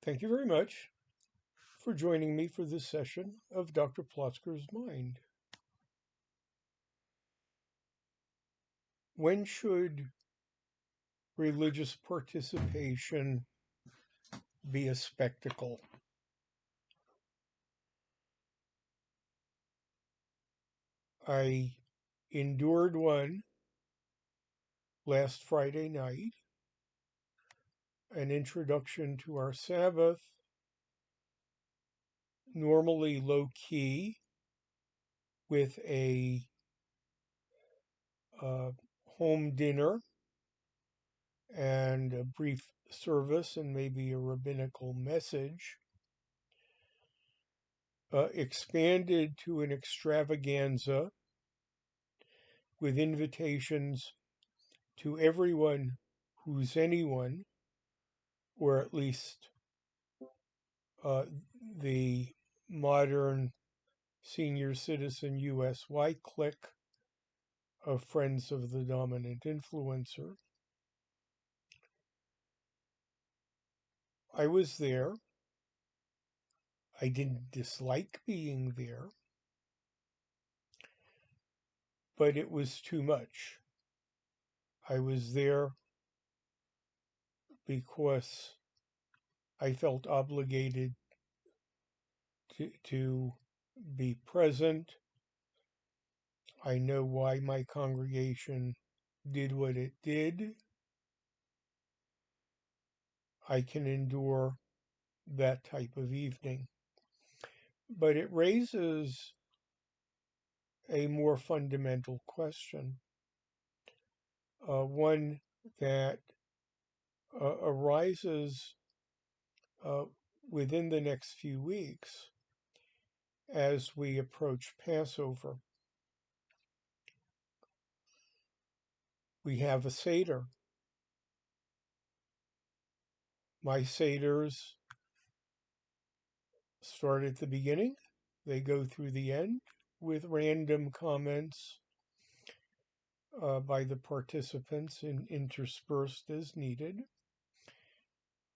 Thank you very much for joining me for this session of Dr. Plotzker's Mind. When should religious participation be a spectacle? I endured one last Friday night, an introduction to our Sabbath, normally low key, with a home dinner and a brief service and maybe a rabbinical message, expanded to an extravaganza with invitations to everyone who's anyone, or at least the modern senior citizen USY clique of friends of the dominant influencer. I was there. I didn't dislike being there, but it was too much. I was there because I felt obligated to be present. I know why my congregation did what it did. I can endure that type of evening. But it raises a more fundamental question, one that arises within the next few weeks as we approach Passover. We have a Seder. My Seders start at the beginning, they go through the end with random comments by the participants interspersed as needed.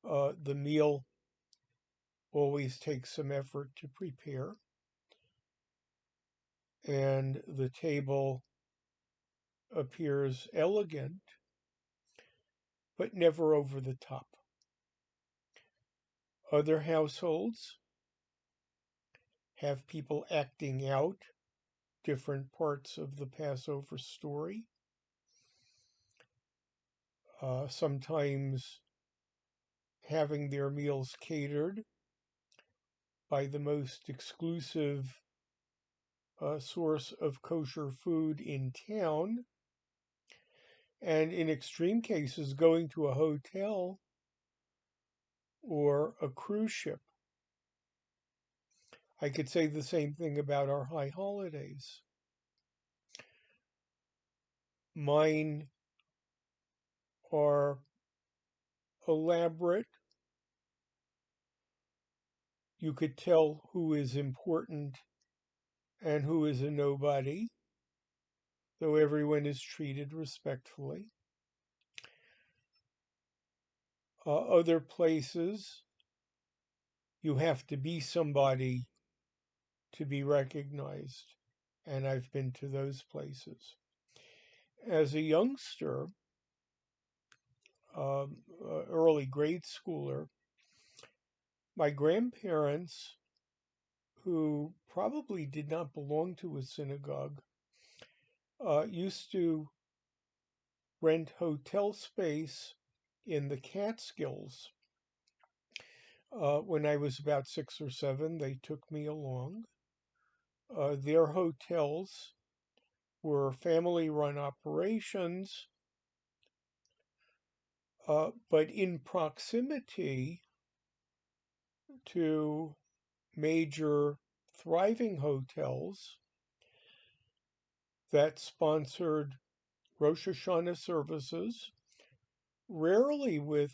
The meal always takes some effort to prepare, and the table appears elegant, but never over the top. Other households have people acting out different parts of the Passover story. Sometimes having their meals catered by the most exclusive source of kosher food in town, and in extreme cases, going to a hotel or a cruise ship. I could say the same thing about our high holidays. Mine are elaborate. You could tell who is important and who is a nobody, though everyone is treated respectfully. Other places, you have to be somebody to be recognized, and I've been to those places. As a youngster, early grade schooler, my grandparents, who probably did not belong to a synagogue, used to rent hotel space in the Catskills. When I was about 6 or 7, they took me along. Their hotels were family-run operations, but in proximity to major thriving hotels that sponsored Rosh Hashanah services, rarely with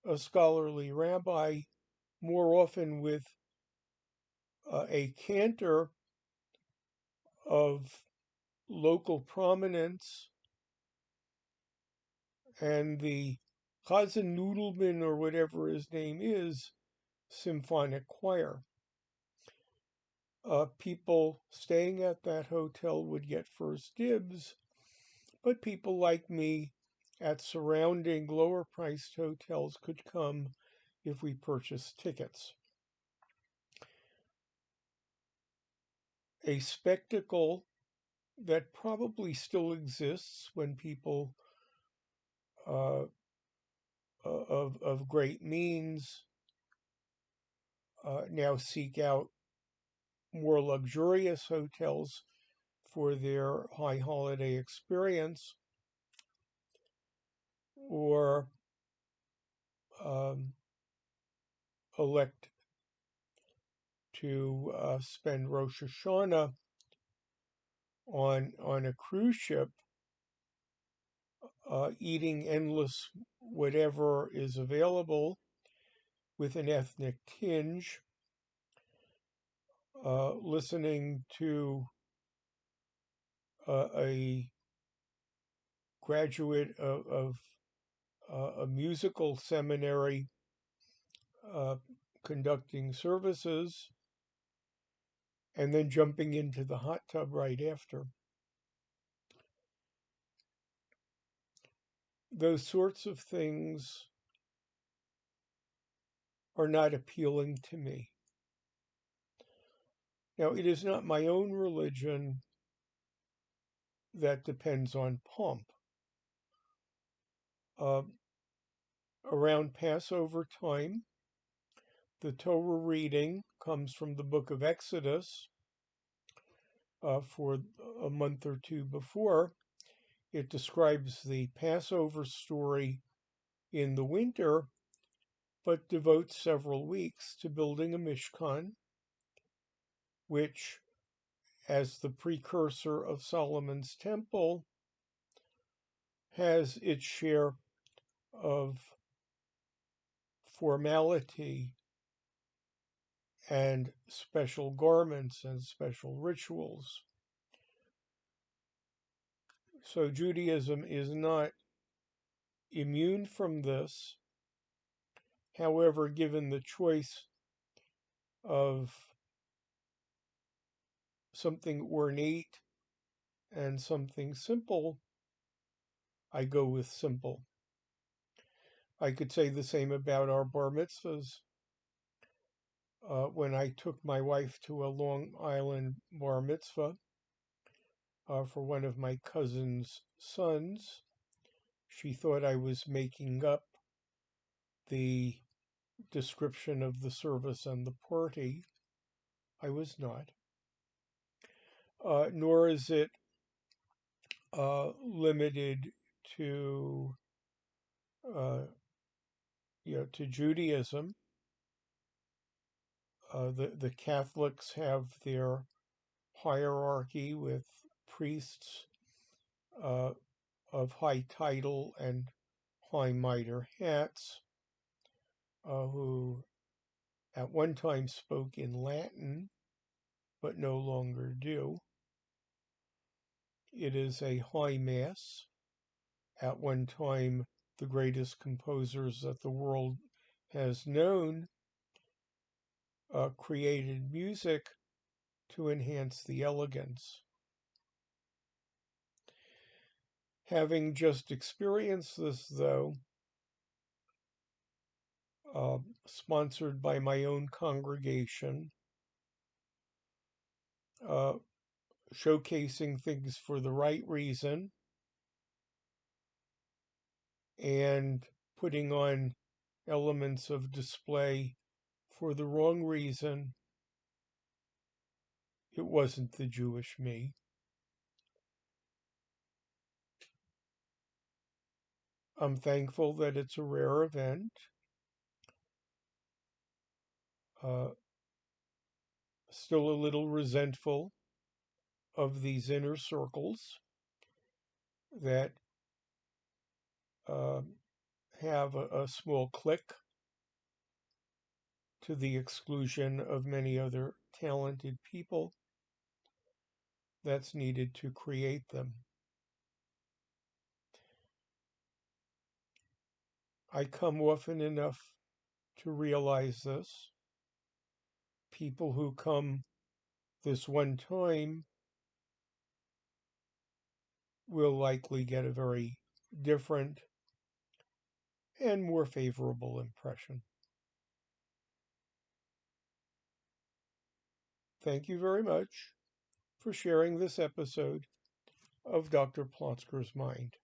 a scholarly rabbi, more often with a cantor of local prominence, and the Chazan Noodleman, or whatever his name is, symphonic choir. People staying at that hotel would get first dibs, but people like me at surrounding lower priced hotels could come if we purchased tickets. A spectacle that probably still exists when people uh, of great means now seek out more luxurious hotels for their high holiday experience, or um, elect to spend Rosh Hashanah on a cruise ship, eating endless whatever is available with an ethnic tinge, listening to a graduate of a musical seminary uh, conducting services, and then jumping into the hot tub right after. Those sorts of things are not appealing to me. Now, it is not my own religion that depends on pomp. Uh, Around Passover time, the Torah reading comes from the book of Exodus for a month or two before. It describes the Passover story in the winter, but devotes several weeks to building a Mishkan, which, as the precursor of Solomon's temple, has its share of formality and special garments and special rituals. So Judaism is not immune from this. However, given the choice of something ornate and something simple, I go with simple. I could say the same about our bar mitzvahs. When I took my wife to a Long Island bar mitzvah for one of my cousin's sons, she thought I was making up the description of the service and the party. I was not. Nor is it limited to uh, to Judaism. The Catholics have their hierarchy with priests uh, of high title and high mitre hats who at one time spoke in Latin but no longer do. It is a high mass. At one time, the greatest composers that the world has known created music to enhance the elegance. Having just experienced this, though, sponsored by my own congregation, uh, showcasing things for the right reason, and putting on elements of display for the wrong reason, it wasn't the Jewish me. I'm thankful that it's a rare event. Uh, Still a little resentful of these inner circles that uh, have a small clique to the exclusion of many other talented people that's needed to create them. I come often enough to realize this. people who come this one time will likely get a very different and more favorable impression. Thank you very much for sharing this episode of Dr. Plotzker's Mind.